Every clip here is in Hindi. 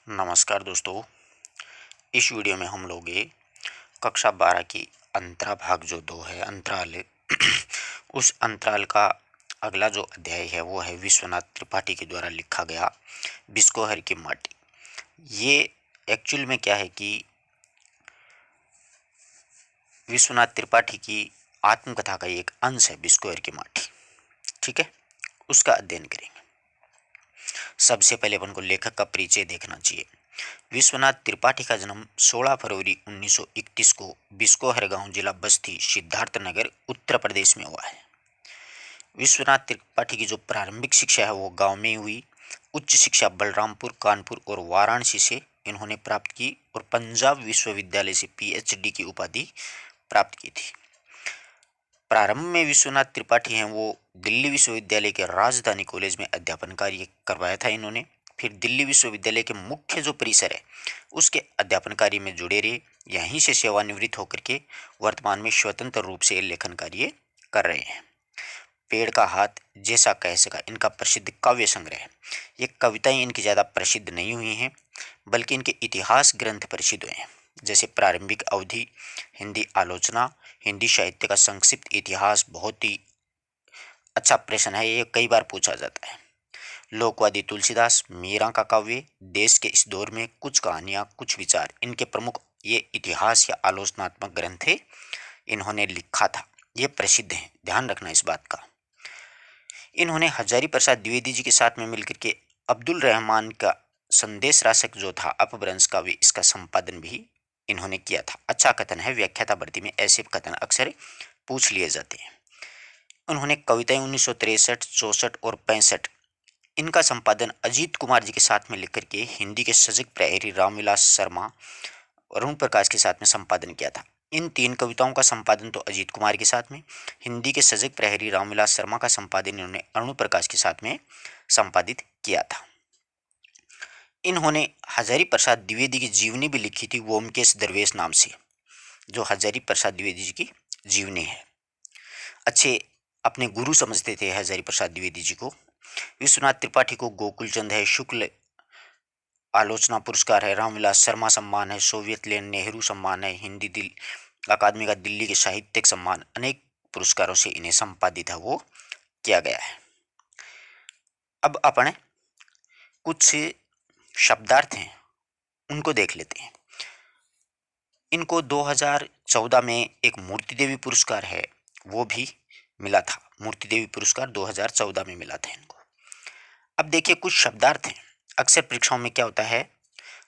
नमस्कार दोस्तों। इस वीडियो में हम लोग ये कक्षा 12 की अंतरा भाग जो 2 है अंतराल उस अंतराल का अगला जो अध्याय है वो है विश्वनाथ त्रिपाठी के द्वारा लिखा गया बिस्कोहर की माटी। ये एक्चुअल में क्या है कि विश्वनाथ त्रिपाठी की आत्मकथा का एक अंश है बिस्कोहर की माटी। ठीक है, उसका अध्ययन करेंगे। सबसे पहले अपन को लेखक का परिचय देखना चाहिए। विश्वनाथ त्रिपाठी का जन्म 16 फरवरी 1931 को बिस्कोहर गांव, जिला बस्ती, सिद्धार्थनगर, उत्तर प्रदेश में हुआ है। विश्वनाथ त्रिपाठी की जो प्रारंभिक शिक्षा है वो गांव में ही हुई। उच्च शिक्षा बलरामपुर, कानपुर और वाराणसी से इन्होंने प्राप्त की और पंजाब विश्वविद्यालय से पीएचडी की उपाधि प्राप्त की थी। प्रारंभ में विश्वनाथ त्रिपाठी हैं वो दिल्ली विश्वविद्यालय के राजधानी कॉलेज में अध्यापन कार्य करवाया था इन्होंने। फिर दिल्ली विश्वविद्यालय के मुख्य जो परिसर है उसके अध्यापन कार्य में जुड़े रहे। यहीं से सेवानिवृत्त होकर के वर्तमान में स्वतंत्र रूप से लेखन कार्य कर रहे हैं। पेड़ का हाथ, जैसा कह सका, इनका प्रसिद्ध काव्य संग्रह है। ये कविताएं इनकी ज़्यादा प्रसिद्ध नहीं हुई हैं, बल्कि इनके इतिहास ग्रंथ प्रसिद्ध हुए हैं, जैसे प्रारंभिक अवधि, हिंदी आलोचना, हिंदी साहित्य का संक्षिप्त इतिहास। बहुत ही अच्छा प्रश्न है, ये कई बार पूछा जाता है। लोकवादी तुलसीदास, मीरा का काव्य, देश के इस दौर में, कुछ कहानियां, कुछ विचार, इनके प्रमुख ये इतिहास या आलोचनात्मक ग्रंथ है इन्होंने लिखा था। ये प्रसिद्ध है, ध्यान रखना इस बात का। इन्होंने हजारी प्रसाद द्विवेदी जी के साथ में मिलकर के अब्दुल रहमान का संदेश राशक जो था अपभ्रंश काव्य, इसका संपादन भी इन्होंने किया था। अच्छा कथन है, व्याख्याता भर्ती में ऐसे कथन अक्सर पूछ लिए जाते हैं। उन्होंने कविताएं 1963, 64 और 65, इनका संपादन अजीत कुमार जी के साथ में लिखकर के हिंदी के सजग प्रहरी रामविलास शर्मा, अरुण प्रकाश के साथ में संपादन किया था। इन 3 कविताओं का संपादन तो अजीत कुमार के साथ में, हिंदी के सजग प्रहरी रामविलास शर्मा का संपादन इन्होंने अरुण प्रकाश के साथ में संपादित किया था। इन्होंने हजारी प्रसाद द्विवेदी की जीवनी भी लिखी थी, वोमकेश दरवेश नाम से, जो हजारी प्रसाद द्विवेदी जी की जीवनी है। अच्छे अपने गुरु समझते थे हजारी प्रसाद द्विवेदी जी को। विश्वनाथ त्रिपाठी को गोकुलचंद है, शुक्ल आलोचना पुरस्कार है, रामविलास शर्मा सम्मान है, सोवियत लेन नेहरू सम्मान है, हिंदी दिल अकादमी का दिल्ली के साहित्यिक सम्मान, अनेक पुरस्कारों से इन्हें संपादित है वो किया गया है। अब अपन कुछ शब्दार्थ हैं उनको देख लेते हैं। इनको 2014 में एक मूर्ति देवी पुरस्कार है वो भी मिला था। मूर्ति देवी पुरस्कार 2014 में मिला था इनको। अब देखिए कुछ शब्दार्थ हैं। अक्सर परीक्षाओं में क्या होता है,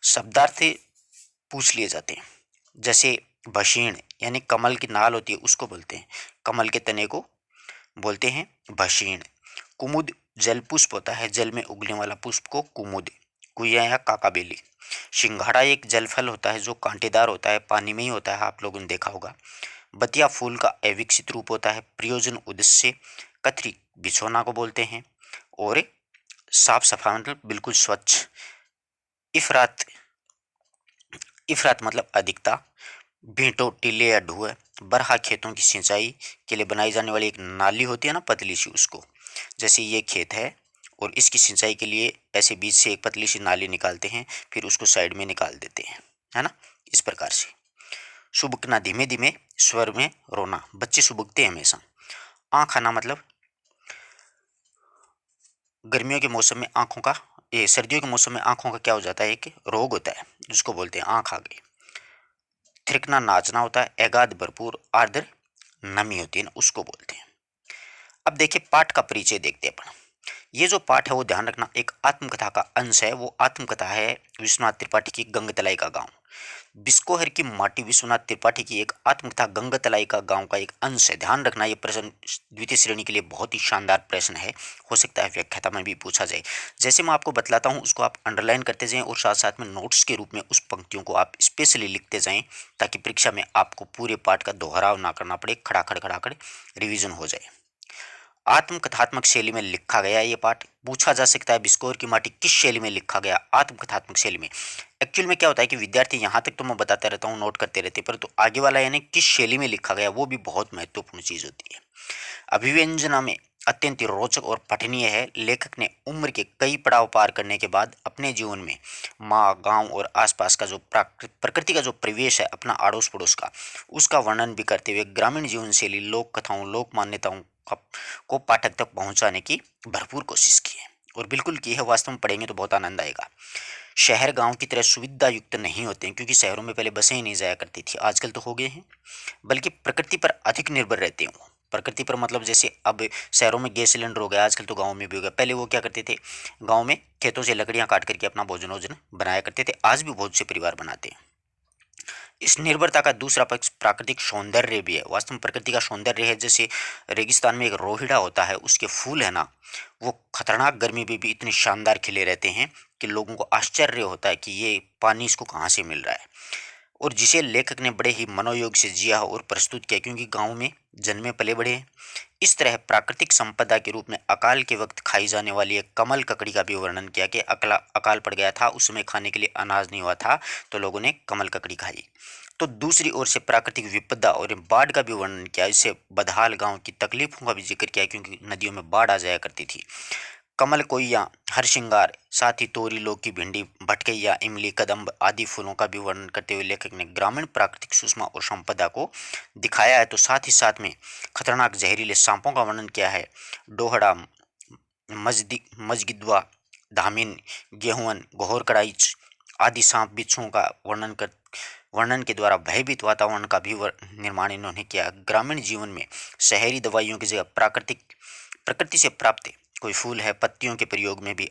शब्दार्थ पूछ लिए जाते हैं। जैसे भसीण, यानी कमल की नाल होती है उसको बोलते हैं, कमल के तने को बोलते हैं भसीण। कुमुद जल पुष्प होता है, जल में उगने वाला पुष्प को कुमुद, कुया या काकाबेली। सिंघाड़ा एक जल फल होता है जो कांटेदार होता है, पानी में ही होता है, आप लोगों ने देखा होगा। बतिया फूल का अविकसित रूप होता है, प्रयोजन उद्देश्य। कथरी बिछोना को बोलते हैं। और साफ सफाई मतलब बिल्कुल स्वच्छ। इफरात, इफरात मतलब अधिकता। भींटो, टीले या ढूह, बरहा खेतों की सिंचाई के लिए बनाई जाने वाली एक नाली होती है ना, पतली सी, उसको। जैसे ये खेत है और इसकी सिंचाई के लिए ऐसे बीच से एक पतली सी नाली निकालते हैं, फिर उसको साइड में निकाल देते हैं, है ना, इस प्रकार से। सुबकना, धीमे धीमे स्वर में रोना, बच्चे सुबकते हैं हमेशा। आँख आना मतलब गर्मियों के मौसम में आँखों का, ये सर्दियों के मौसम में आँखों का क्या हो जाता है, एक रोग होता है जिसको बोलते हैं आँख आ गई। थिरकना, नाचना होता है। एगाद भरपूर आर्द्र नमी होती है ना, उसको बोलते हैं। अब देखिए पाठ का परिचय देखते हैं अपन। ये जो पाठ है वो ध्यान रखना एक आत्मकथा का अंश है। वो आत्मकथा है विश्वनाथ त्रिपाठी की गंगतलाई का गांव। बिस्कोहर की माटी विश्वनाथ त्रिपाठी की एक आत्मकथा गंगतलाई का गांव का एक अंश है। ध्यान रखना ये प्रश्न द्वितीय श्रेणी के लिए बहुत ही शानदार प्रश्न है, हो सकता है व्याख्याता में भी पूछा जाए। जैसे मैं आपको बतलाता हूँ उसको आप अंडरलाइन करते जाएं और साथ साथ में नोट्स के रूप में उस पंक्तियों को आप स्पेशली लिखते जाएं, ताकि परीक्षा में आपको पूरे पाठ का दोहराव ना करना पड़े, खड़ाखड़ खड़ाखड़ रिविजन हो जाए। आत्मकथात्मक शैली में लिखा गया ये पाठ। पूछा जा सकता है बिस्कोर की माटी किस शैली में लिखा गया, आत्मकथात्मक शैली में। एक्चुअल में क्या होता है कि विद्यार्थी यहाँ तक तो मैं बताता रहता हूँ, नोट करते रहते, पर तो आगे वाला यानी किस शैली में लिखा गया वो भी बहुत महत्वपूर्ण चीज होती है। अभिव्यंजना में अत्यंत रोचक और पठनीय है। लेखक ने उम्र के कई पड़ाव पार करने के बाद अपने जीवन में माँ, गांव और आसपास का जो प्रकृति का जो परिवेश है अपना अड़ोस पड़ोस का, उसका वर्णन भी करते हुए ग्रामीण जीवन शैली, लोक कथाओं, लोक मान्यताओं को पाठक तक पहुंचाने की भरपूर कोशिश की है। और बिल्कुल की है, वास्तव में पढ़ेंगे तो बहुत आनंद आएगा। शहर गांव की तरह सुविधा युक्त नहीं होते हैं, क्योंकि शहरों में पहले बसें ही नहीं जाया करती थी, आजकल तो हो गए हैं। बल्कि प्रकृति पर अधिक निर्भर रहते हैं वो। प्रकृति पर मतलब जैसे अब शहरों में गैस सिलेंडर हो गया, आजकल तो गांव में भी हो गया। पहले वो क्या करते थे, गांव में खेतों से लकड़ियां काट करके अपना भोजन वोजन बनाया करते थे, आज भी बहुत से परिवार बनाते हैं। इस निर्भरता का दूसरा पक्ष प्राकृतिक सौंदर्य भी है। वास्तव में प्रकृति का सौंदर्य है, जैसे रेगिस्तान में एक रोहिड़ा होता है, उसके फूल है ना, वो खतरनाक गर्मी में भी इतने शानदार खिले रहते हैं कि लोगों को आश्चर्य होता है कि ये पानी इसको कहाँ से मिल रहा है। और जिसे लेखक ने बड़े ही मनोयोग से जिया और प्रस्तुत किया, क्योंकि गांव में जन्मे पले बड़े हैं। इस तरह प्राकृतिक संपदा के रूप में अकाल के वक्त खाई जाने वाली एक कमल ककड़ी का भी वर्णन किया कि अकाल पड़ गया था, उस समय खाने के लिए अनाज नहीं हुआ था, तो लोगों ने कमल ककड़ी खाई। तो दूसरी ओर से प्राकृतिक विपदा और बाढ़ का भी वर्णन किया। इससे बदहाल गांव की तकलीफों का भी जिक्र किया, क्योंकि नदियों में बाढ़ आ जाया करती थी। कमल, कोइया, हरसिंगार, साथ ही तोरी, लौकी, भिंडी, भटकैया, इमली, कदम्ब आदि फूलों का भी वर्णन करते हुए लेखक ने ग्रामीण प्राकृतिक सुषमा और संपदा को दिखाया है। तो साथ ही साथ में खतरनाक जहरीले सांपों का वर्णन किया है। डोहड़ा, मजगिद्वा, धामिन, गेहुअन, घोर कड़ाइच आदि सांप बिच्छुओं का वर्णन के द्वारा भयभीत वातावरण का भी निर्माण इन्होंने किया। ग्रामीण जीवन में शहरी दवाइयों की जगह प्रकृति से प्राप्त कोई फूल है, पत्तियों के प्रयोग में भी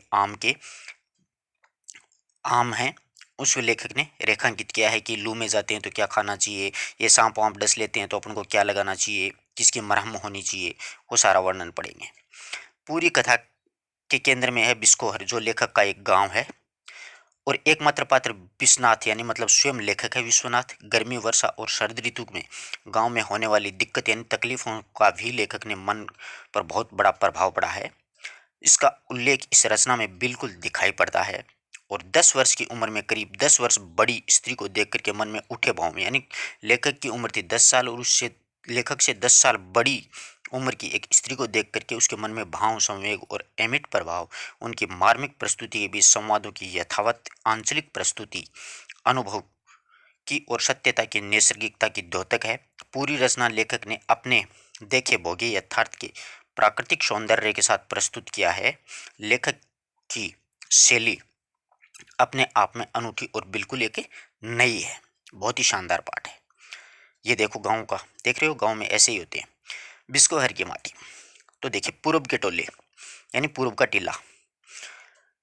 आम है, उस लेखक ने रेखांकित किया है कि लू में जाते हैं तो क्या खाना चाहिए, ये सांप वाँप डस लेते हैं तो अपन को क्या लगाना चाहिए, किसकी मरहम होनी चाहिए, वो सारा वर्णन पढ़ेंगे। पूरी कथा के केंद्र में है बिस्कोहर, जो लेखक का एक गांव है, और एकमात्र पात्र विश्वनाथ यानी मतलब स्वयं लेखक है विश्वनाथ। गर्मी, वर्षा और शरद ऋतु में गांव में होने वाली दिक्कत यानी तकलीफों का भी लेखक ने मन पर बहुत बड़ा प्रभाव पड़ा है। इसका उल्लेख इस रचना में बिल्कुल दिखाई पड़ता है। और 10 वर्ष की उम्र में करीब 10 वर्ष बड़ी स्त्री को देख करके मन में उठे भाव में, यानी लेखक की उम्र थी 10 साल और उससे लेखक से 10 साल बड़ी उम्र की एक स्त्री को देख करके उसके मन में भाव, संवेग और अमिट प्रभाव, उनकी मार्मिक प्रस्तुति के बीच संवादों की यथावत आंचलिक प्रस्तुति, अनुभव की और सत्यता की नैसर्गिकता की द्योतक है। पूरी रचना लेखक ने अपने देखे भोगे यथार्थ के प्राकृतिक सौंदर्य के साथ प्रस्तुत किया है। लेखक की शैली अपने आप में अनूठी और बिल्कुल एक नई है। बहुत ही शानदार पाठ है। ये देखो गांव का, देख रहे हो, गांव में ऐसे ही होते हैं। बिस्कोहर की माटी, तो देखिए पूर्व के टोले यानी पूर्व का टीला,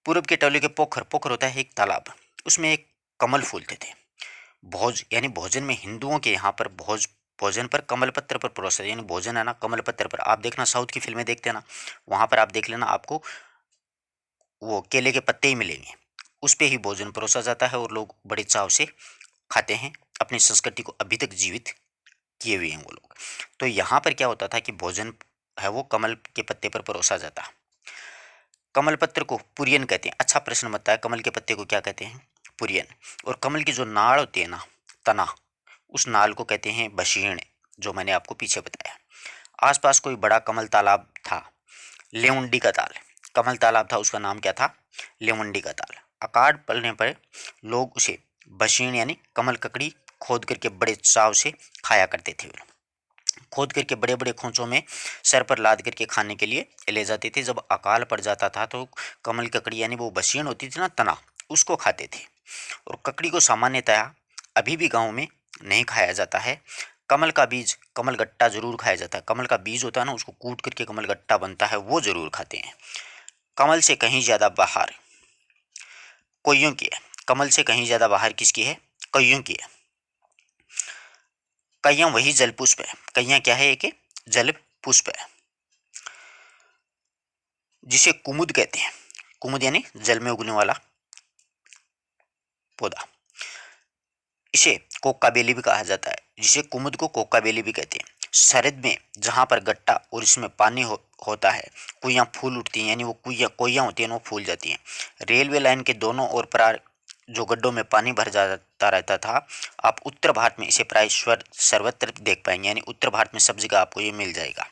पूर्व के टोले के पोखर, पोखर होता है एक तालाब, उसमें एक कमल फूलते थे। भोज यानी भोजन में हिंदुओं के यहाँ पर भोजन पर कमल पत्र पर परोसा, यानी भोजन है ना कमल पत्र पर। आप देखना साउथ की फिल्में देखते हैं ना, वहां पर आप देख लेना, आपको वो केले के पत्ते ही मिलेंगे, उस पे ही भोजन परोसा जाता है और लोग बड़े चाव से खाते हैं। अपनी संस्कृति को अभी तक जीवित किए हुए हैं वो लोग। तो यहाँ पर क्या होता था कि भोजन है वो कमल के पत्ते पर परोसा जाता। कमल पत्र को पुरियन कहते हैं। अच्छा प्रश्न बनता है, कमल के पत्ते को क्या कहते हैं? पुरियन। और कमल की जो नाड़ होती है ना, तना, उस नाल को कहते हैं बशीण, जो मैंने आपको पीछे बताया। आसपास कोई बड़ा कमल तालाब था, लेवंडी का ताल, कमल तालाब था, उसका नाम क्या था? लेवंडी का ताल। अकाल पड़ने पर लोग उसे बशीण यानी कमल ककड़ी खोद करके बड़े चाव से खाया करते थे। खोद करके बड़े बड़े खोंचों में सर पर लाद करके खाने के लिए ले जाते थे। जब अकाल पड़ जाता था तो कमल ककड़ी यानी वो बशीण होती थी ना, तना, उसको खाते थे। और ककड़ी को सामान्यतया अभी भी गाँव में नहीं खाया जाता है। कमल का बीज, कमल गट्टा जरूर खाया जाता है। कमल का बीज होता है ना, उसको कूट करके कमल गट्टा बनता है, वो जरूर खाते हैं। कमल से कहीं ज्यादा बाहर कोइयों की है। कमल से कहीं ज्यादा बाहर किसकी है? कइयों की है। कइयां वही जल पुष्प है। कइयां क्या है? एक जल पुष्प है जिसे कुमुद कहते हैं। कुमुद यानी जल में उगने वाला पौधा। इसे कोका बेली भी कहा जाता है, जिसे कुमुद को कोका बेली भी कहते हैं। शरद में जहां पर गट्टा और इसमें पानी होता है, कुइयां फूल उठती हैं, यानी वो कोइयां होती हैं, वो फूल जाती हैं। रेलवे लाइन के दोनों ओर प्राय जो गड्ढों में पानी भर जाता रहता था, आप उत्तर भारत में इसे प्राय सर्वत्र देख पाएंगे, यानी उत्तर भारत में सब जगह आपको ये मिल जाएगा।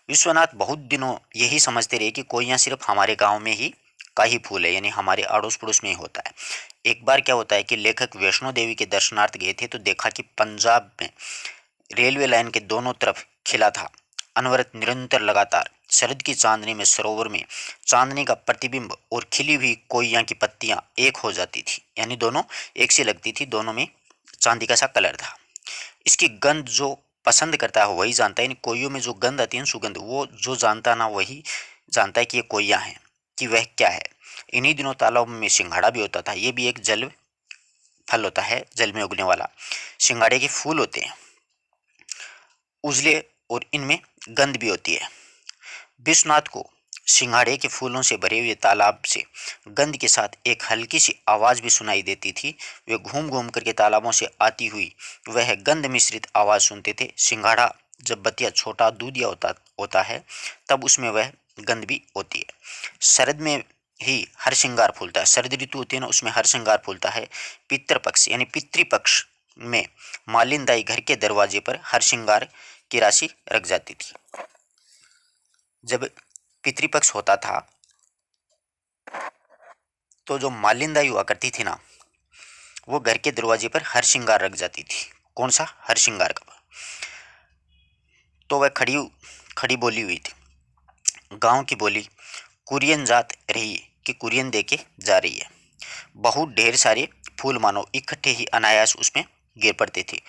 विश्वनाथ बहुत दिनों यही समझते रहे कि कोइयाँ सिर्फ हमारे गांव में ही का ही फूल है, यानी हमारे अड़ोस पड़ोस में ही होता है। एक बार क्या होता है कि लेखक वैष्णो देवी के दर्शनार्थ गए थे, तो देखा कि पंजाब में रेलवे लाइन के दोनों तरफ खिला था, अनवरत निरंतर लगातार शरद की चांदनी में सरोवर में चांदनी का प्रतिबिंब और खिली हुई कोइयाँ की पत्तियां एक हो जाती थी, यानी दोनों एक सी लगती थी, दोनों में चांदी का सा कलर था। इसकी गंध जो पसंद करता है वही जानता है, यानी कोइयों में जो गंध आती है सुगंध, वो जो जानता ना वही जानता है कि ये कोइयाँ हैं, कि वह क्या है। इन्हीं दिनों तालाब में सिंघाड़ा भी होता था, ये भी एक जल फल होता है, जल में उगने वाला। सिंघाड़े के फूल होते हैं उजले और इनमें गंध भी होती है। विश्वनाथ को सिंघाड़े के फूलों से भरे हुए तालाब से गंध के साथ एक हल्की सी आवाज भी सुनाई देती थी। वे घूम घूम करके तालाबों से आती हुई वह गंध मिश्रित आवाज सुनते थे। सिंघाड़ा जब बतिया छोटा दूधिया होता है तब उसमें वह गंध भी होती है। शरद में ही हर श्रृंगार फूलता है, शरद ऋतु होती है ना, उसमें हर श्रृंगार फूलता है। पितृपक्ष यानी पितृपक्ष में मालिंदाई घर के दरवाजे पर हर श्रृंगार की राशि रख जाती थी। जब पितृपक्ष होता था तो जो मालिंदाई हुआ करती थी ना, वो घर के दरवाजे पर हर श्रृंगार रख जाती थी। कौन सा हर श्रृंगार का? तो वह खड़ी खड़ी बोली हुई थी, गांव की बोली कुरियन जात रही है कि कुरियन दे के जा रही है। बहुत ढेर सारे फूल मानो इकट्ठे ही अनायास उसमें गिर पड़ते थे।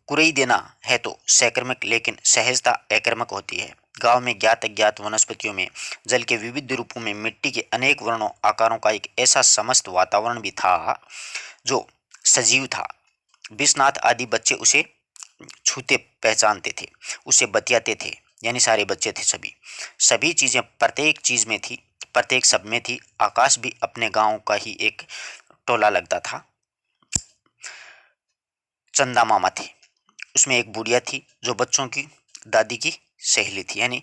कुरई देना है तो सैक्रमिक, लेकिन सहजता अकर्मक होती है। गांव में ज्ञात अज्ञात वनस्पतियों में जल के विविध रूपों में मिट्टी के अनेक वर्णों आकारों का एक ऐसा समस्त वातावरण भी था जो सजीव था। विश्वनाथ आदि बच्चे उसे छूते पहचानते थे, उसे बतियाते थे, यानी सारे बच्चे थे सभी। सभी चीजें प्रत्येक चीज में थी, प्रत्येक सब में थी। आकाश भी अपने गांव का ही एक टोला लगता था। चंदा मामा थे, उसमें एक बुढ़िया थी जो बच्चों की दादी की सहेली थी, यानी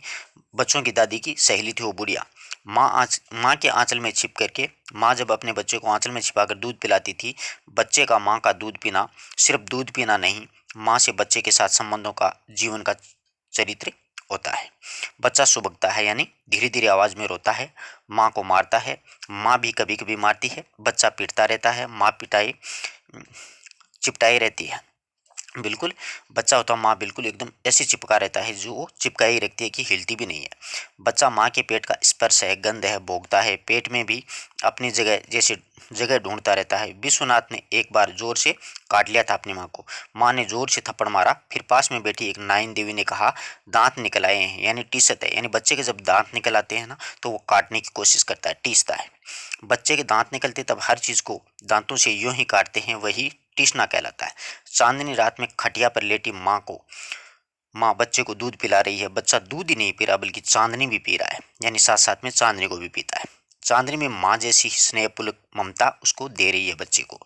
बच्चों की दादी की सहेली थी वो बुढ़िया। माँ के आंचल में छिप करके, माँ जब अपने बच्चे को आंचल में छिपाकर दूध पिलाती थी, बच्चे का माँ का दूध पीना सिर्फ दूध पीना नहीं, माँ से बच्चे के साथ संबंधों का, जीवन का चरित्र होता है। बच्चा सुबकता है, यानी धीरे धीरे आवाज में रोता है, माँ को मारता है, माँ भी कभी कभी मारती है, बच्चा पीटता रहता है, माँ पिटाई चिपटाई रहती है। बिल्कुल बच्चा होता माँ बिल्कुल एकदम ऐसे चिपका रहता है, जो वो चिपकाई रखती है कि हिलती भी नहीं है। बच्चा माँ के पेट का स्पर्श है, गंध है, भोगता है, पेट में भी अपनी जगह जैसे जगह ढूंढता रहता है। विश्वनाथ ने एक बार जोर से काट लिया था अपनी माँ को। माँ ने जोर से थप्पड़ मारा, फिर पास में बैठी एक नाइन देवी ने कहा दांत निकल आए हैं, यानी टीसत है, यानी बच्चे के जब दांत निकल आते हैं ना तो वो काटने की कोशिश करता है, टीसता है। बच्चे के दांत निकलते तब हर चीज को दांतों से यूं ही काटते हैं, वही टीसना कहलाता है। चांदनी रात में खटिया पर लेटी माँ बच्चे को दूध पिला रही है। बच्चा दूध ही नहीं पी रहा बल्कि चांदनी भी पी रहा है, यानी साथ साथ में चांदनी को भी पीता है। चांदनी में माँ जैसी स्नेहपूर्वक ममता उसको दे रही है बच्चे को।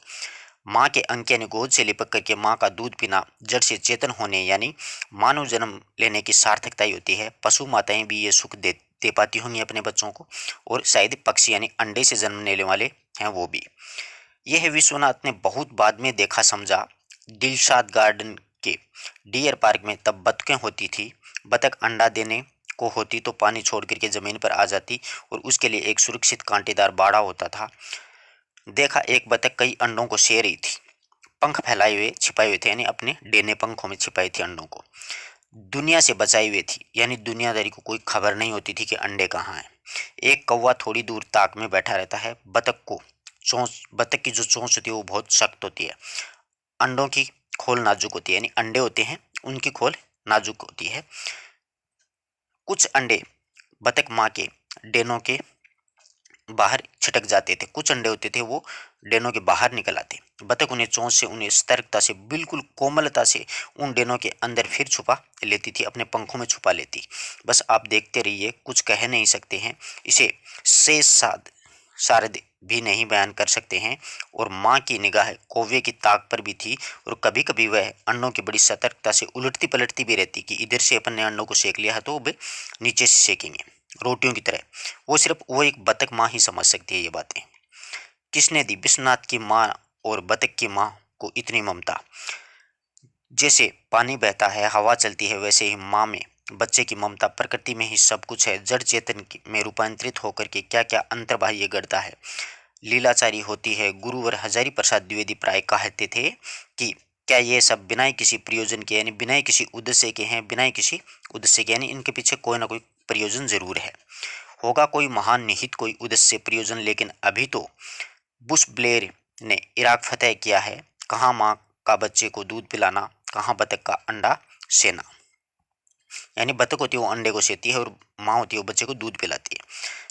माँ के अंक यानी गोद से लिपक करके माँ का दूध पीना जड़ से चेतन होने यानी मानव जन्म लेने की सार्थकता ही होती है। पशु माताएं भी ये सुख दे पाती होंगी अपने बच्चों को, और शायद पक्षी यानी अंडे से जन्मने वाले हैं वो भी। यह विश्वनाथ ने बहुत बाद में देखा समझा। दिलशाद गार्डन के डियर पार्क में तब बतखें होती थी। बतख अंडा देने को होती तो पानी छोड़ करके जमीन पर आ जाती और उसके लिए एक सुरक्षित कांटेदार बाड़ा होता था। देखा एक बतख कई अंडों को से रही थी, पंख फैलाए हुए छिपाए हुए थे, यानी अपने डेने पंखों में छिपाई थी अंडों को। दुनिया से बचाई हुई थी, यानी दुनियादारी को कोई खबर नहीं होती थी कि अंडे कहाँ हैं। एक कौवा थोड़ी दूर ताक में बैठा रहता है। बतख की जो चोंच होती है वो बहुत सख्त होती है। अंडों की खोल नाजुक होती है, यानी अंडे होते हैं उनकी खोल नाजुक होती है। कुछ अंडे बतख माँ के डेनों के बाहर छिटक जाते थे, कुछ अंडे होते थे वो डेनों के बाहर निकल आते। बतख उन्हें चोंच से, उन्हें सतर्कता से, बिल्कुल कोमलता से उन डेनों के अंदर फिर छुपा लेती थी, अपने पंखों में छुपा लेती। बस आप देखते रहिए, कुछ कह नहीं सकते हैं इसे, से शारद भी नहीं बयान कर सकते हैं। और माँ की निगाह कौवे की ताक पर भी थी, और कभी कभी वह अंडों की बड़ी सतर्कता से उलटती पलटती भी रहती कि इधर से अपन ने अंडों को सेक लिया है तो वे नीचे से सेकेंगे रोटियों की तरह। वो सिर्फ वो एक बतख माँ ही समझ सकती है ये बातें। किसने दी विश्वनाथ की माँ और बतख की माँ को इतनी ममता? जैसे पानी बहता है, हवा चलती है, वैसे ही माँ में बच्चे की ममता प्रकृति में ही सब कुछ है, जड़ चेतन में रूपांतरित होकर के क्या क्या अंतर्बाह्य गढ़ता है, लीलाचारी होती है। गुरुवर हजारी प्रसाद द्विवेदी प्राय कहते थे कि क्या ये सब बिना किसी प्रयोजन के, यानी बिना किसी उद्देश्य के हैं, बिना किसी उद्देश्य के, यानी इनके पीछे कोई ना कोई प्रयोजन जरूर है, होगा कोई महान निहित कोई उद्देश्य प्रयोजन। लेकिन अभी तो बुश ब्लेयर ने इराक फतेह किया है, कहाँ माँ का बच्चे को दूध पिलाना, कहाँ बतख का अंडा सेना, यानी बतख होती है वो अंडे को सेती है और माँ होती है वो बच्चे को दूध पिलाती है।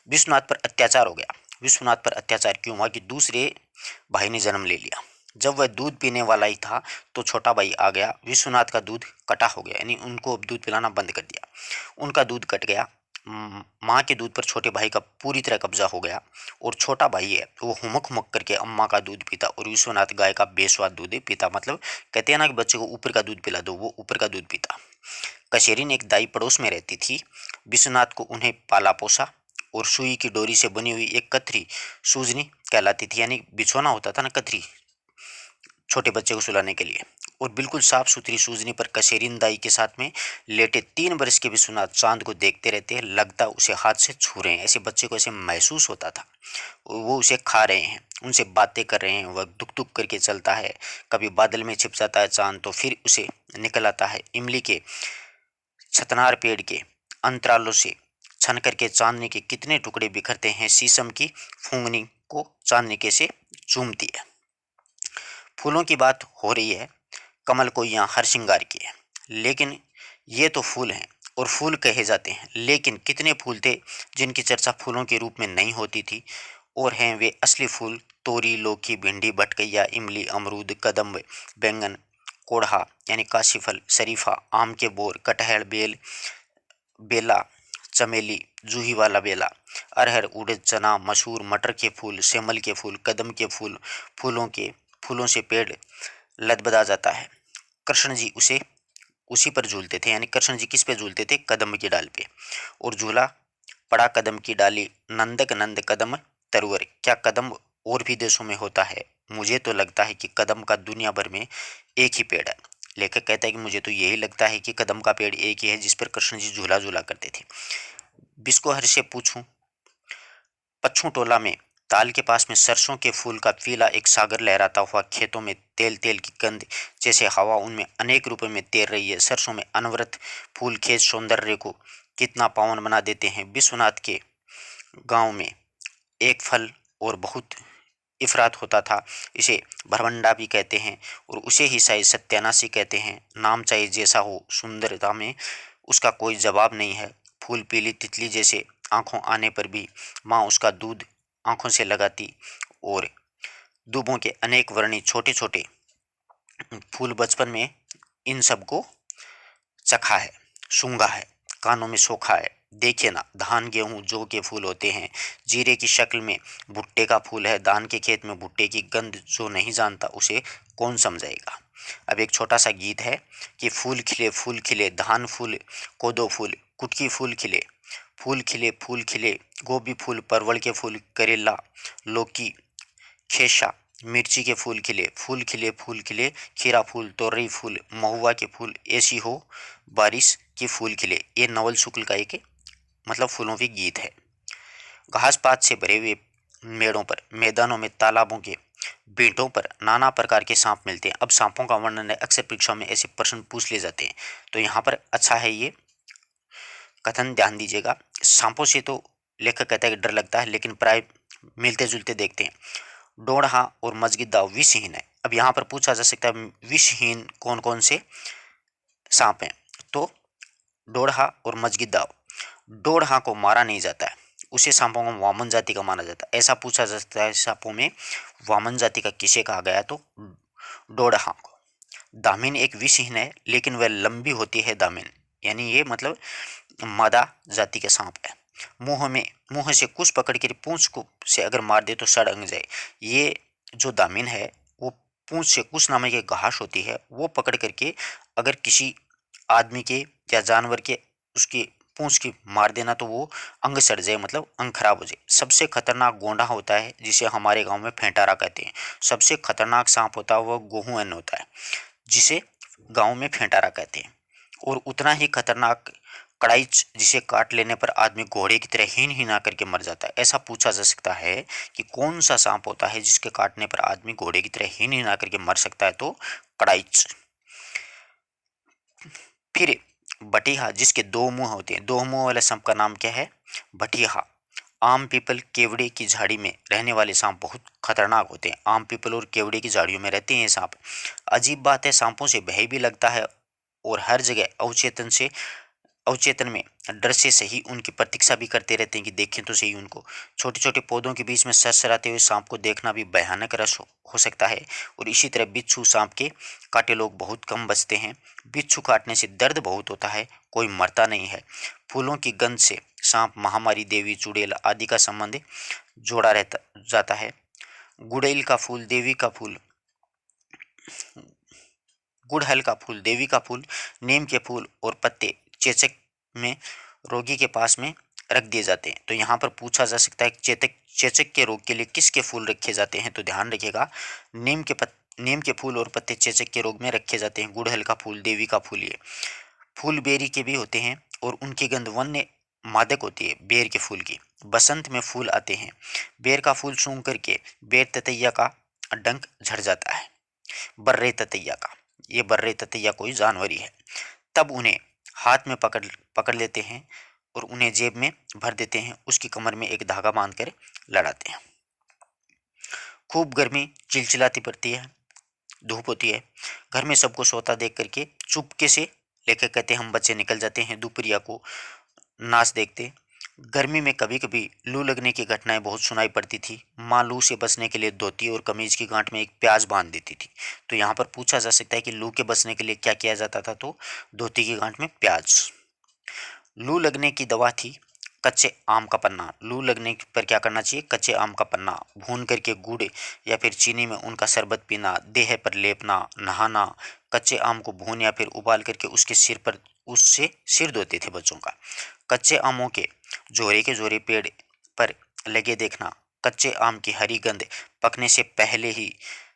विश्वनाथ पर अत्याचार हो गया। विश्वनाथ पर अत्याचार क्यों हुआ कि दूसरे भाई ने जन्म ले लिया। जब वह दूध पीने वाला ही था तो छोटा भाई आ गया, विश्वनाथ का दूध कटा हो गया, यानी उनको अब दूध पिलाना बंद कर दिया, उनका दूध कट गया। माँ के दूध पर छोटे भाई का पूरी तरह कब्जा हो गया और छोटा भाई है वो हुमक हुमक करके अम्मा का दूध पीता और विश्वनाथ गाय का बेस्वाद दूध पीता, मतलब कहते हैं ना कि बच्चे को ऊपर का दूध पिला दो, वो ऊपर का दूध पीता। कशेरी ने एक दाई पड़ोस में रहती थी, विश्वनाथ को उन्हें पाला पोसा और सुई की डोरी से बनी हुई एक कतरी सूजनी कहलाती थी, यानी बिछोना होता था ना कतरी छोटे बच्चे को सुलाने के लिए, और बिल्कुल साफ सुथरी सूजनी पर कशेरीन दाई के साथ में लेटे 3 वर्ष के विश्वनाथ चांद को देखते रहते हैं, लगता उसे हाथ से छू रहे हैं, ऐसे बच्चे को ऐसे महसूस होता था वो उसे खा रहे हैं, उनसे बातें कर रहे हैं। वह दुख दुख करके चलता है, कभी बादल में छिप जाता है चांद तो फिर उसे निकल आता है, इमली के छतनार पेड़ के अंतरालों से छन करके चांदनी के कितने टुकड़े बिखरते हैं, शीशम की फूंगनी को चांदनी कैसे चूमती है। फूलों की बात हो रही है, कमल को यहाँ हर श्रृंगार की है, लेकिन ये तो फूल हैं और फूल कहे जाते हैं, लेकिन कितने फूल थे जिनकी चर्चा फूलों के रूप में नहीं होती थी, और हैं वे असली फूल, तोरी, लौकी, भिंडी, भटकैया, इमली, अमरूद, कदम्ब, बैंगन, कोढ़ा यानी काशीफल, शरीफा, आम के बोर, कटहल, बेला, चमेली, जूही वाला बेला, अरहर, उड़द, चना, मसूर, मटर के फूल, सेमल के फूल, कदम के फूल, फूलों से पेड़ लदबदा जाता है। कृष्ण जी उसी पर झूलते थे, यानी कृष्ण जी किस पे झूलते थे, कदम की डाल पे, और झूला पड़ा कदम की डाली, नंदक नंद कदम तरवर। क्या कदम और भी देशों में होता है? मुझे तो लगता है कि कदम का दुनिया भर में एक ही पेड़ है। लेखक कहता है कि मुझे तो यही लगता है कि कदम का पेड़ एक ही है जिस पर कृष्ण जी झूला झूला करते थे। बिस्को हर से पूछूं, पच्छू टोला में ताल के पास में सरसों के फूल का पीला एक सागर लहराता हुआ, खेतों में तेल तेल की गंध जैसे हवा उनमें अनेक रूपों में तैर रही है। सरसों में अनवरत फूल खेत सौंदर्य को कितना पावन बना देते हैं। विश्वनाथ के गांव में एक फल और बहुत इफरात होता था, इसे भरवंडा भी कहते हैं और उसे ही शायद सत्यानाशी कहते हैं। नाम चाहे जैसा हो, सुंदरता में उसका कोई जवाब नहीं है। फूल पीली तितली जैसे आंखों आने पर भी माँ उसका दूध आंखों से लगाती, और दूबों के अनेक वर्णी छोटे छोटे फूल बचपन में इन सबको चखा है, सूंघा है, कानों में सोखा है। देखिए ना, धान गेहूं जौ के फूल होते हैं, जीरे की शक्ल में भुट्टे का फूल है। धान के खेत में भुट्टे की गंध जो नहीं जानता उसे कौन समझाएगा। अब एक छोटा सा गीत है कि फूल खिले धान फूल, कोदो फूल, कुटकी फूल खिले, गोभी फूल, परवल के फूल, करेला, लौकी, खेसा, मिर्ची के फूल खिले, खीरा फूल, तोरई फूल, महुआ के फूल, ऐसी हो बारिश की फूल खिले। ये नवल शुक्ल का एक मतलब फूलों की गीत है। घास पात से भरे हुए मेड़ों पर, मैदानों में, तालाबों के बेंटों पर नाना प्रकार के सांप मिलते हैं। अब सांपों का वर्णन है, अक्सर परीक्षा में ऐसे प्रश्न पूछ लिए जाते हैं, तो यहाँ पर अच्छा है ये कथन, ध्यान दीजिएगा। सांपों से तो लेखक कहता है कि डर लगता है, लेकिन प्राय मिलते जुलते देखते हैं। डोढ़ा और मजगिद्दा विषहीन है। अब यहाँ पर पूछा जा सकता है विषहीन कौन कौन से सांप हैं, तो डोढ़ा और मजगिद्दा। डोढ़ा को मारा नहीं जाता है, उसे सांपों को वामन जाति का माना जाता है। ऐसा पूछा जा सकता है सांपों में वामन जाति का किसे कहा गया, तो डोढ़ा को। दामिन एक विषहीन है, लेकिन वह लंबी होती है दामिन, यानी ये मतलब मादा जाति के सांप है। मुंह से कुछ पकड़ के पूंछ को से अगर मार दे तो सड़ अंग जाए। ये जो दामिन है वो पूंछ से कुछ नामक एक घास होती है, वो पकड़ करके अगर किसी आदमी के या जानवर के उसकी पूंछ की मार देना तो वो अंग सड़ जाए, मतलब अंग खराब हो जाए। सबसे खतरनाक गोंडा होता है जिसे हमारे गांव में फेंटारा कहते हैं। सबसे खतरनाक सांप होता है वह गोहुअन होता है जिसे गांव में फेंटारा कहते हैं। और उतना ही खतरनाक कड़ाइच, जिसे काट लेने पर आदमी घोड़े की तरह हीन हीना करके मर जाता है। ऐसा पूछा जा सकता है कि कौन सा सांप होता है जिसके काटने पर आदमी घोड़े की तरह हीन हीना करके मर सकता है, तो कड़ाइच। फिर बटिहा, जिसके दो मुंह होते हैं, दो मुंह वाले सांप का नाम क्या है, बटिहा। आम पीपल केवड़े की झाड़ी में रहने वाले सांप बहुत खतरनाक होते हैं। आम पीपल और केवड़े की झाड़ियों में रहते हैं ये सांप। अजीब बात है, सांपों से भय भी लगता है और हर जगह अवचेतन में डर से सही उनकी प्रतीक्षा भी करते रहते हैं कि देखें तो सही उनको। छोटे छोटे पौधों के बीच में सरसराते हुए सांप को देखना भी भयानक रस हो सकता है। और इसी तरह बिच्छू सांप के काटे लोग बहुत कम बचते हैं। बिच्छू काटने से दर्द बहुत होता है, कोई मरता नहीं है। फूलों की गंध से सांप, महामारी, देवी, चुड़ैल आदि का संबंध जोड़ा रहता जाता है। गुड़ैल का फूल, देवी का फूल, गुड़हल का फूल, देवी का फूल, नीम के फूल और पत्ते चेचक में रोगी के पास में रख दिए जाते हैं। तो यहाँ पर पूछा जा सकता है चेचक के रोग के लिए किसके फूल रखे जाते हैं, तो ध्यान रखिएगा नीम के फूल और पत्ते चेचक के रोग में रखे जाते हैं। गुड़हल का फूल, देवी का फूल, ये फूल बेरी के भी होते हैं और उनकी गंध वन्य मादक होती है बेर के फूल की। बसंत में फूल आते हैं। बेर का फूल सूंघ करके बेर ततैया का डंक झड़ जाता है। बर्रे ततैया का, ये बर्रे ततैया कोई जानवर ही है। तब उन्हें हाथ में पकड़ पकड़ लेते हैं और उन्हें जेब में भर देते हैं, उसकी कमर में एक धागा बांधकर लड़ाते हैं। खूब गर्मी चिलचिलाती पड़ती है, धूप होती है। घर में सबको सोता देख करके चुपके से लेकर कहते हम बच्चे निकल जाते हैं दोपहरिया को नाच देखते। गर्मी में कभी कभी लू लगने की घटनाएं बहुत सुनाई पड़ती थी। माँ लू से बचने के लिए धोती और कमीज की गांठ में एक प्याज बांध देती थी। तो यहाँ पर पूछा जा सकता है कि लू के बचने के लिए क्या किया जाता था, तो धोती की गांठ में प्याज। लू लगने की दवा थी कच्चे आम का पन्ना। लू लगने पर क्या करना चाहिए, कच्चे आम का पन्ना भून करके गुड़ या फिर चीनी में उनका शरबत पीना, देह पर लेपना, नहाना। कच्चे आम को भून या फिर उबाल करके उसके सिर पर उससे सिर धोते थे बच्चों का। कच्चे आमों के जोरे पेड़ पर लगे देखना। कच्चे आम की हरी गंध पकने से पहले ही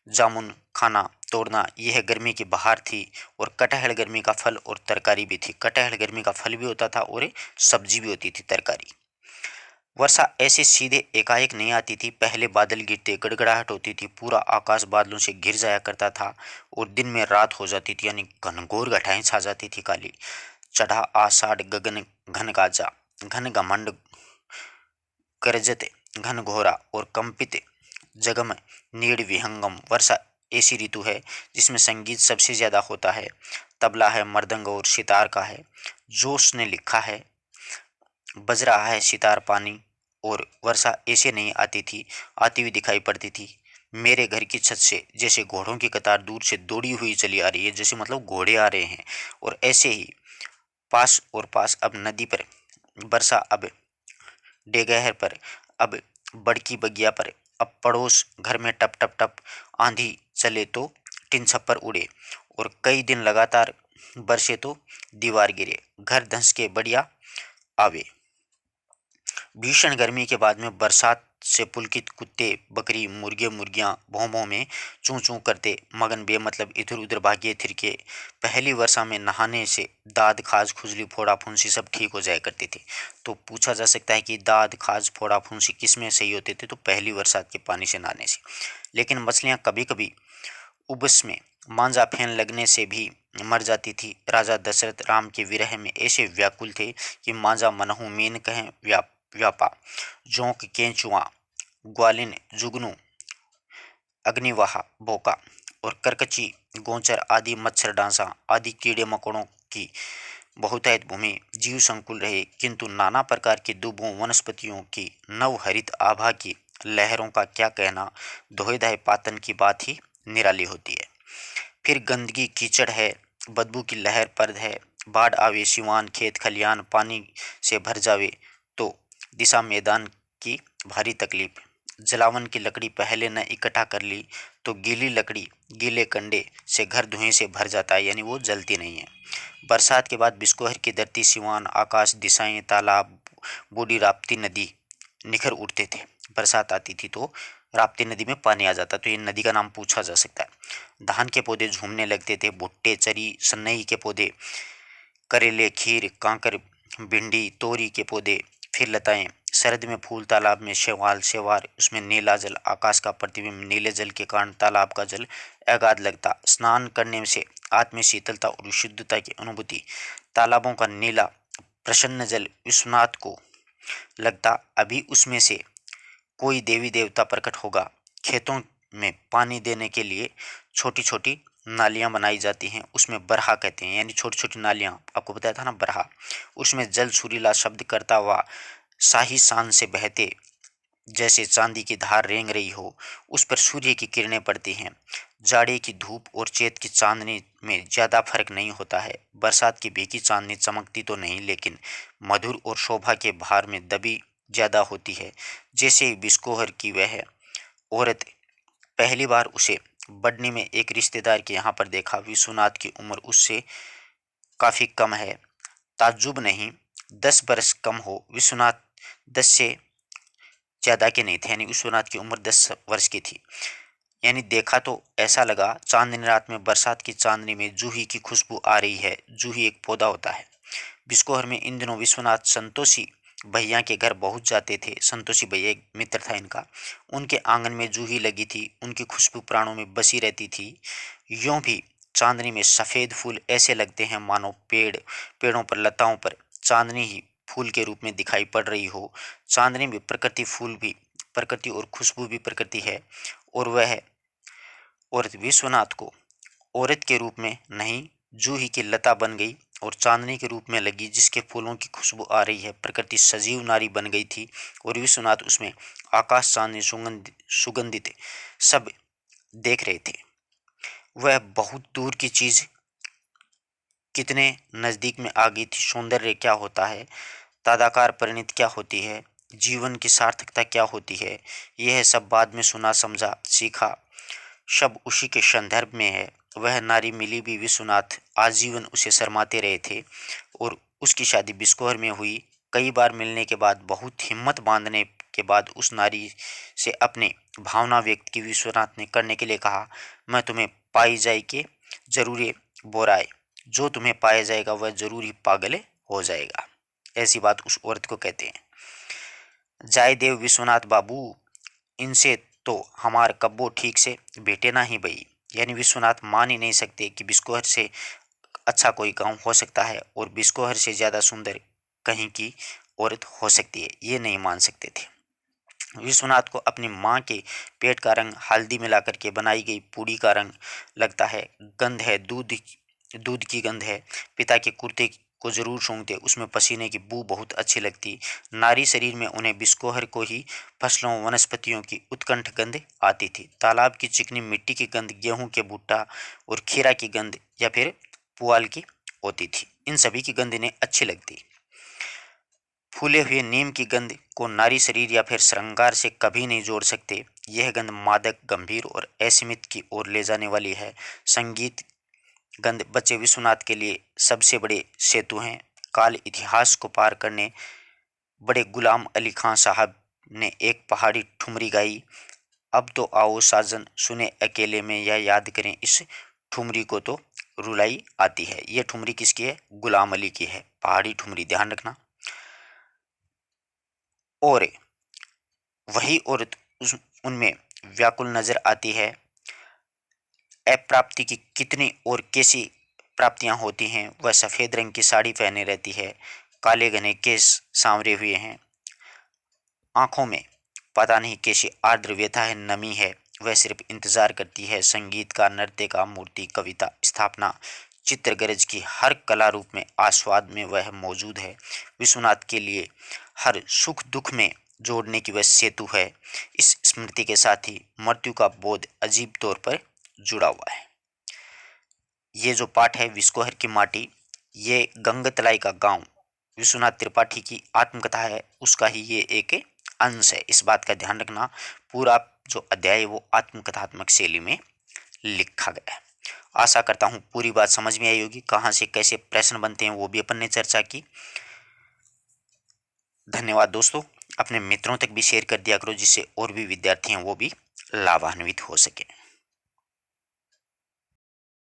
जामुन खाना, तोड़ना, यह गर्मी की बहार थी। और कटहल गर्मी का फल और तरकारी भी थी। कटहल गर्मी का फल भी होता था और सब्जी भी होती थी, तरकारी। वर्षा ऐसे सीधे एकाएक नहीं आती थी। पहले बादल गिरते, गड़गड़ाहट होती थी, पूरा आकाश बादलों से घिर जाया करता था और दिन में रात हो जाती थी, यानी घनघोर घटाएं छा जाती थी काली। चढ़ा आषाढ़ गगन घन गाजा, घन घमंड करजत घन घोरा और कंपित जगम नीड़ विहंगम। वर्षा ऐसी ऋतु है जिसमें संगीत सबसे ज्यादा होता है। तबला है, मृदंग और सितार का है। जोश ने लिखा है, बज रहा है सितार पानी। और वर्षा ऐसे नहीं आती थी, आती हुई दिखाई पड़ती थी मेरे घर की छत से, जैसे घोड़ों की कतार दूर से दौड़ी हुई चली आ रही है, जैसे मतलब घोड़े आ रहे हैं। और ऐसे ही पास और पास अब नदी पर वर्षा, अब डेगहर पर, अब बड़की बगिया पर, अब पड़ोस घर में टप टप टप आंधी चले तो टिन छप्पर उड़े और कई दिन लगातार बरसे तो दीवार गिरे, घर धंस के बढ़िया आवे। भीषण गर्मी के बाद में बरसात से पुलकित कुत्ते, बकरी, मुर्गे, मुर्गियां भौं भौं में चूं चूं करते मगन बेमतलब इधर उधर भागे थिरके। पहली वर्षा में नहाने से दाद, खाज, खुजली, फोड़ा फुंसी सब ठीक हो जाया करते थे। तो पूछा जा सकता है कि दाद, खाज, फोड़ा फुंसी किस में सही होते थे, तो पहली बरसात के पानी से नहाने से। लेकिन मछलियां कभी कभी उबस में मांजा फेन लगने से भी मर जाती थी। राजा दशरथ राम के विरह में ऐसे व्याकुल थे कि मांजा मनहु मीन कहें व्यापा, जोंक केंचुआ, ग्वालिन, जुगनू, अग्निवाहा, भोका और करकची, गोचर आदि मच्छर डांसा आदि कीड़े मकोड़ों की बहुतायत भूमि जीव संकुल रहे। किंतु नाना प्रकार के दुबों, वनस्पतियों की नवहरित आभा की लहरों का क्या कहना, धोए धाए पातन की बात ही निराली होती है। फिर गंदगी कीचड़ है, बदबू की लहर पर्द है, बाढ़ आवे, सिवान खेत खलियान पानी से भर जावे तो दिशा मैदान की भारी तकलीफ। जलावन की लकड़ी पहले न इकट्ठा कर ली तो गीली लकड़ी गीले कंडे से घर धुएं से भर जाता है, यानी वो जलती नहीं है। बरसात के बाद बिस्कोहर की धरती, सिवान, आकाश, दिशाएं, तालाब, बूढ़ी राप्ती नदी निखर उठते थे। बरसात आती थी तो राप्ती नदी में पानी आ जाता, तो ये नदी का नाम पूछा जा सकता है। धान के पौधे झूमने लगते थे। भुट्टे, चरी, सन्नई के पौधे, करेले, खीर, कांकर, भिंडी तोरी के पौधे, फिर लताएं, शरद में फूल, तालाब में शैवाल शेवार, उसमें नीला जल, आकाश का प्रतिबिंब, नीले जल के कारण तालाब का जल अगाध लगता, स्नान करने से आत्म शीतलता और शुद्धता की अनुभूति, तालाबों का नीला प्रसन्न जल विश्वनाथ को लगता अभी उसमें से कोई देवी देवता प्रकट होगा। खेतों में पानी देने के लिए छोटी छोटी नालियां बनाई जाती हैं, उसमें बरहा कहते हैं, यानी छोटी छोटी नालियां, आपको बताया था ना बरहा। उसमें जल सुरीला शब्द करता हुआ शाही शान से बहते, जैसे चांदी की धार रेंग रही हो। उस पर सूर्य की किरणें पड़ती हैं। जाड़े की धूप और चैत की चांदनी में ज्यादा फर्क नहीं होता है। बरसात की भीगी चांदनी चमकती तो नहीं, लेकिन मधुर और शोभा के भार में दबी ज्यादा होती है। जैसे बिस्कोहर की वह औरत पहली बार उसे बढ़नी में एक रिश्तेदार के यहाँ पर देखा। विश्वनाथ की उम्र उससे काफी कम है, ताज्जुब नहीं, 10 बरस कम हो। विश्वनाथ 10 से ज्यादा के नहीं थे, यानी विश्वनाथ की उम्र 10 वर्ष की थी। यानी देखा तो ऐसा लगा चांदनी रात में, बरसात की चांदनी में जूही की खुशबू आ रही है। जूही एक पौधा होता है। बिस्कोहर में इन दिनों विश्वनाथ संतोषी भैया के घर बहुत जाते थे। संतोषी भैया एक मित्र था इनका। उनके आंगन में जूही लगी थी, उनकी खुशबू प्राणों में बसी रहती थी। यूं भी चांदनी में सफेद फूल ऐसे लगते हैं मानो पेड़ों पर, लताओं पर चांदनी ही फूल के रूप में दिखाई पड़ रही हो। चांदनी में प्रकृति, फूल भी प्रकृति और खुशबू भी प्रकृति है। और वह औरत विश्वनाथ को औरत के रूप में नहीं, जूही की लता बन गई और चांदनी के रूप में लगी, जिसके फूलों की खुशबू आ रही है। प्रकृति सजीव नारी बन गई थी और विश्वनाथ उसमें आकाश चांदनी सुगंधित सब देख रहे थे। वह बहुत दूर की चीज कितने नजदीक में आ गई थी। सौंदर्य क्या होता है, तदाकार परिणति क्या होती है, जीवन की सार्थकता क्या होती है, यह सब बाद में सुना, समझा, सीखा, सब उसी के संदर्भ में है। वह नारी मिली भी, विश्वनाथ आजीवन उसे शर्माते रहे थे। और उसकी शादी बिस्कोहर में हुई। कई बार मिलने के बाद, बहुत हिम्मत बांधने के बाद उस नारी से अपने भावना व्यक्त की विश्वनाथ ने करने के लिए कहा, मैं तुम्हें पाई जाई के जरूर बोराए, जो तुम्हें पाया जाएगा वह जरूर ही पागल हो जाएगा। ऐसी बात उस औरत को कहते हैं। जय देव विश्वनाथ बाबू, इनसे तो हमार कब्बो ठीक से भेटे ना ही भई। यानी विश्वनाथ मान ही नहीं सकते कि बिस्कोहर से अच्छा कोई गांव हो सकता है और बिस्कोहर से ज्यादा सुंदर कहीं की औरत हो सकती है, ये नहीं मान सकते थे। विश्वनाथ को अपनी माँ के पेट का रंग हल्दी मिलाकर के बनाई गई पूड़ी का रंग लगता है। गंध है, दूध की गंध है। पिता के कुर्ते को जरूर सूंघते, उसमें पसीने की बू बहुत अच्छी लगती। नारी शरीर में उन्हें बिस्कोहर को ही फसलों वनस्पतियों की उत्कंठ गंध आती थी। तालाब की चिकनी मिट्टी की गंध, गेहूं के भुट्टा और खीरा की गंध या फिर पुआल की होती थी। इन सभी की गंध इन्हें अच्छी लगती। फूले हुए नीम की गंध को नारी शरीर या फिर श्रृंगार से कभी नहीं जोड़ सकते। यह गंध मादक, गंभीर और असीमित की ओर ले जाने वाली है। संगीत गंध बच्चे विश्वनाथ के लिए सबसे बड़े सेतु हैं। काल इतिहास को पार करने बड़े गुलाम अली खां साहब ने एक पहाड़ी ठुमरी गाई। अब तो आओ साजन सुने अकेले में, यह याद करें इस ठुमरी को तो रुलाई आती है। यह ठुमरी किसकी है? गुलाम अली की है, पहाड़ी ठुमरी, ध्यान रखना। और वही औरत उनमें व्याकुल नजर आती है। अप्राप्ति की कितनी और कैसी प्राप्तियां होती हैं। वह सफेद रंग की साड़ी पहने रहती है, काले घने केस सांवरे हुए हैं, आंखों में पता नहीं कैसी आर्द्र व्यथा है, नमी है। वह सिर्फ इंतजार करती है। संगीत का, नृत्य का, मूर्ति, कविता, स्थापना, चित्र गरज की हर कला रूप में, आस्वाद में वह मौजूद है। विश्वनाथ के लिए हर सुख दुख में जोड़ने की वह सेतु है। इस स्मृति के साथ ही मृत्यु का बोध अजीब तौर पर जुड़ा हुआ है। ये जो पाठ है विस्कोहर की माटी, ये गंगतलाई का गांव विश्वनाथ त्रिपाठी की आत्मकथा है, उसका ही ये एक अंश है। इस बात का ध्यान रखना। पूरा जो अध्याय है वो आत्मकथात्मक शैली में लिखा गया है। आशा करता हूँ पूरी बात समझ में आई होगी। कहाँ से कैसे प्रश्न बनते हैं वो भी अपन ने चर्चा की। धन्यवाद दोस्तों। अपने मित्रों तक भी शेयर कर दिया करो, जिससे और भी विद्यार्थी हैं वो भी लाभान्वित हो सके।